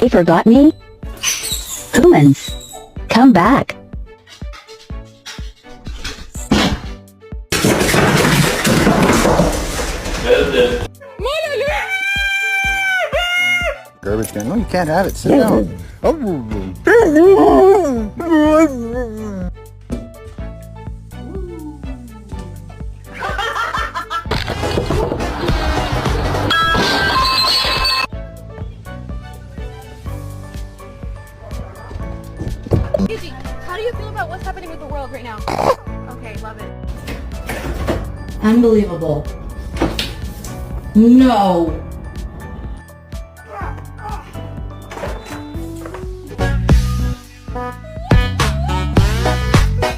They forgot me? Humans, come back. Garbage can. No, you can't have it. Sit down. Izzy, how do you feel about what's happening with the world right now? Okay, love it. Unbelievable. No.